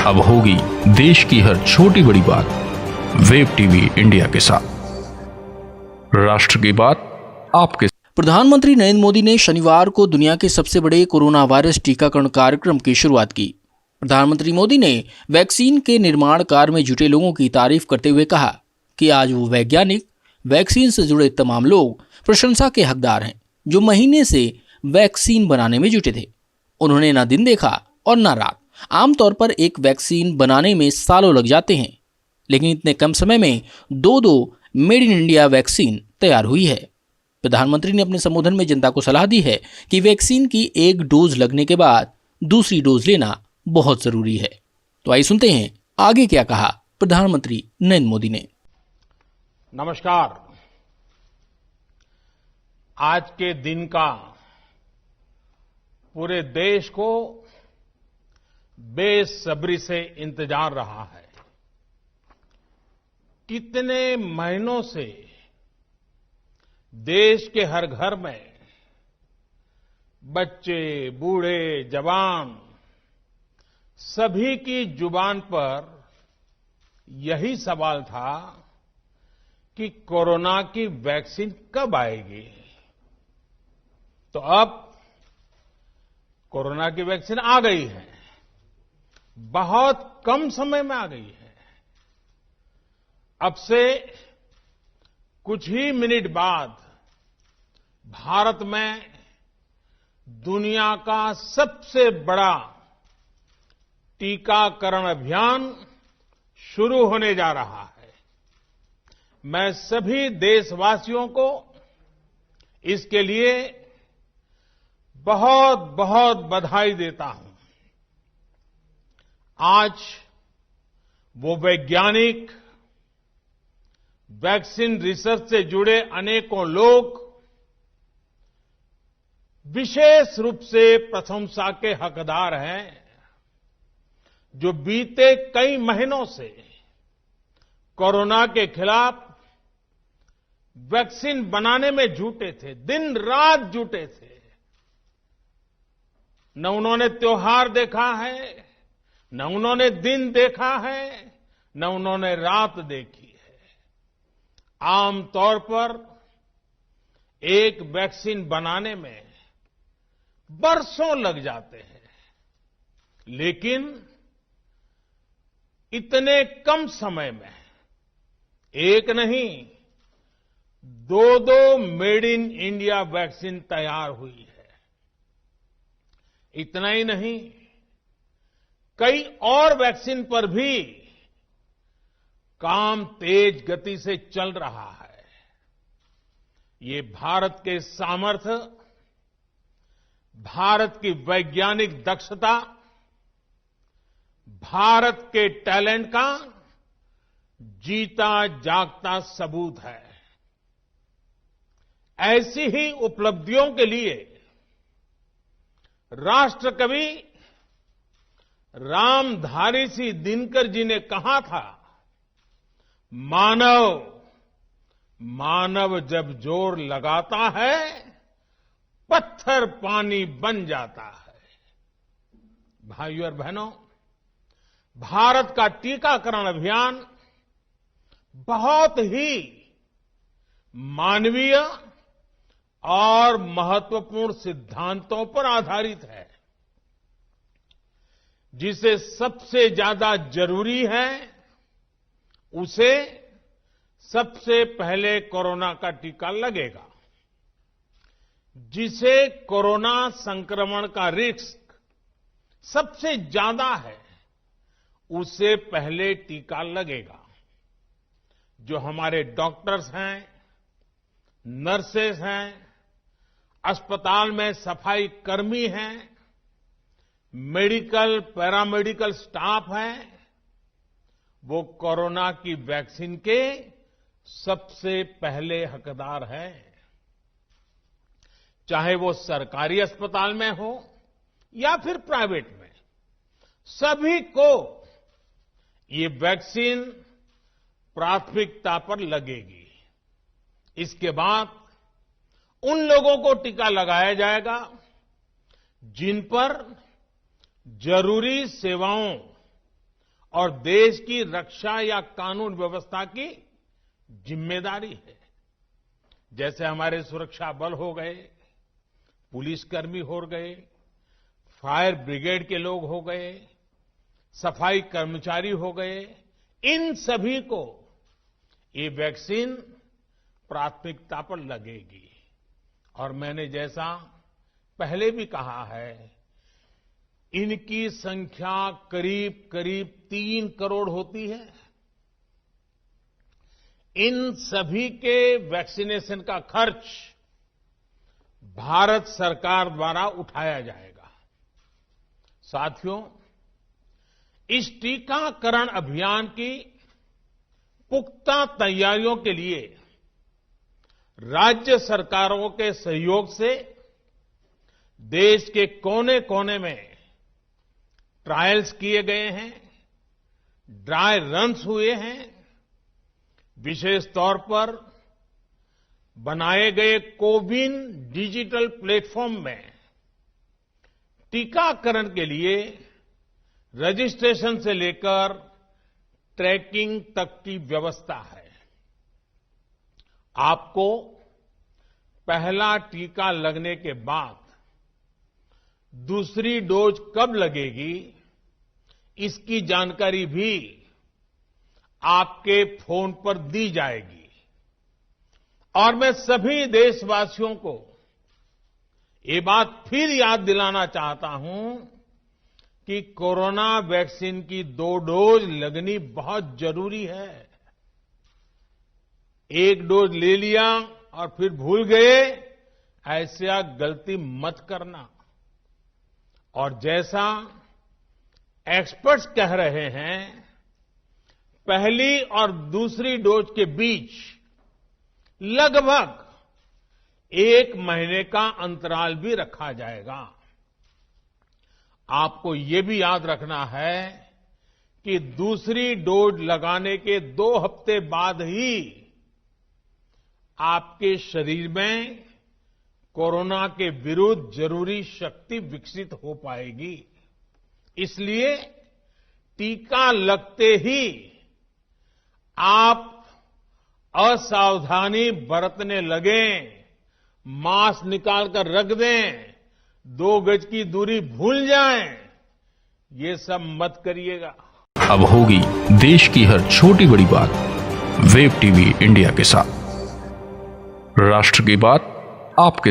अब होगी देश की हर छोटी बड़ी बात वेब टीवी इंडिया के साथ। राष्ट्र की बात आपके। प्रधानमंत्री नरेंद्र मोदी ने शनिवार को दुनिया के सबसे बड़े कोरोना वायरस टीकाकरण कार्यक्रम की शुरुआत की। प्रधानमंत्री मोदी ने वैक्सीन के निर्माण कार्य में जुटे लोगों की तारीफ करते हुए कहा कि आज वो वैज्ञानिक, वैक्सीन से जुड़े तमाम लोग प्रशंसा के हकदार हैं जो महीने से वैक्सीन बनाने में जुटे थे। उन्होंने ना दिन देखा और ना रात। आमतौर पर एक वैक्सीन बनाने में सालों लग जाते हैं, लेकिन इतने कम समय में दो मेड इन इंडिया वैक्सीन तैयार हुई है। प्रधानमंत्री ने अपने संबोधन में जनता को सलाह दी है कि वैक्सीन की एक डोज लगने के बाद दूसरी डोज लेना बहुत जरूरी है। तो आइए सुनते हैं आगे क्या कहा प्रधानमंत्री नरेंद्र मोदी ने। नमस्कार। आज के दिन का पूरे देश को बेसब्री से इंतजार रहा है। कितने महीनों से देश के हर घर में बच्चे, बूढ़े, जवान सभी की जुबान पर यही सवाल था कि कोरोना की वैक्सीन कब आएगी। तो अब कोरोना की वैक्सीन आ गई है, बहुत कम समय में आ गई है। अब से कुछ ही मिनट बाद भारत में दुनिया का सबसे बड़ा टीकाकरण अभियान शुरू होने जा रहा है। मैं सभी देशवासियों को इसके लिए बहुत बहुत बधाई देता हूं। आज वो वैज्ञानिक, वैक्सीन रिसर्च से जुड़े अनेकों लोग विशेष रूप से प्रशंसा के हकदार हैं, जो बीते कई महीनों से कोरोना के खिलाफ वैक्सीन बनाने में जुटे थे, दिन रात जुटे थे। न उन्होंने त्योहार देखा है, न उन्होंने दिन देखा है, न उन्होंने रात देखी है। आमतौर पर एक वैक्सीन बनाने में बरसों लग जाते हैं, लेकिन इतने कम समय में एक नहीं, दो मेड इन इंडिया वैक्सीन तैयार हुई है। इतना ही नहीं, कई और वैक्सीन पर भी काम तेज गति से चल रहा है। ये भारत के सामर्थ्य, भारत की वैज्ञानिक दक्षता, भारत के टैलेंट का जीता जागता सबूत है। ऐसी ही उपलब्धियों के लिए राष्ट्रकवि रामधारी सिंह दिनकर जी ने कहा था, मानव जब जोर लगाता है, पत्थर पानी बन जाता है। भाइयों और बहनों, भारत का टीकाकरण अभियान बहुत ही मानवीय और महत्वपूर्ण सिद्धांतों पर आधारित है। जिसे सबसे ज्यादा जरूरी है, उसे सबसे पहले कोरोना का टीका लगेगा। जिसे कोरोना संक्रमण का रिस्क सबसे ज्यादा है, उसे पहले टीका लगेगा। जो हमारे डॉक्टर्स हैं, नर्सेस हैं, अस्पताल में सफाई कर्मी हैं, मेडिकल, पैरामेडिकल स्टाफ है, वो कोरोना की वैक्सीन के सबसे पहले हकदार हैं। चाहे वो सरकारी अस्पताल में हो या फिर प्राइवेट में, सभी को ये वैक्सीन प्राथमिकता पर लगेगी। इसके बाद उन लोगों को टीका लगाया जाएगा जिन पर जरूरी सेवाओं और देश की रक्षा या कानून व्यवस्था की जिम्मेदारी है। जैसे हमारे सुरक्षा बल हो गए, पुलिसकर्मी हो गए, फायर ब्रिगेड के लोग हो गए, सफाई कर्मचारी हो गए, इन सभी को ये वैक्सीन प्राथमिकता पर लगेगी। और मैंने जैसा पहले भी कहा है, इनकी संख्या करीब करीब 3 करोड़ होती है। इन सभी के वैक्सीनेशन का खर्च भारत सरकार द्वारा उठाया जाएगा। साथियों, इस टीकाकरण अभियान की पुख्ता तैयारियों के लिए राज्य सरकारों के सहयोग से देश के कोने कोने में ट्रायल्स किए गए हैं, ड्राई रन्स हुए हैं। विशेष तौर पर बनाए गए कोविन डिजिटल प्लेटफॉर्म में टीकाकरण के लिए रजिस्ट्रेशन से लेकर ट्रैकिंग तक की व्यवस्था है। आपको पहला टीका लगने के बाद दूसरी डोज कब लगेगी, इसकी जानकारी भी आपके फोन पर दी जाएगी। और मैं सभी देशवासियों को ये बात फिर याद दिलाना चाहता हूं कि कोरोना वैक्सीन की 2 डोज लगनी बहुत जरूरी है। एक डोज ले लिया और फिर भूल गए, ऐसा गलती मत करना। और जैसा एक्सपर्ट्स कह रहे हैं, पहली और दूसरी डोज के बीच लगभग 1 महीने का अंतराल भी रखा जाएगा। आपको ये भी याद रखना है कि दूसरी डोज लगाने के 2 हफ्ते बाद ही आपके शरीर में कोरोना के विरुद्ध जरूरी शक्ति विकसित हो पाएगी। इसलिए टीका लगते ही आप असावधानी बरतने लगें, मास्क निकालकर रख दें, 2 गज की दूरी भूल जाएं, ये सब मत करिएगा। अब होगी देश की हर छोटी बड़ी बात वेब टीवी इंडिया के साथ। राष्ट्र की बात आपके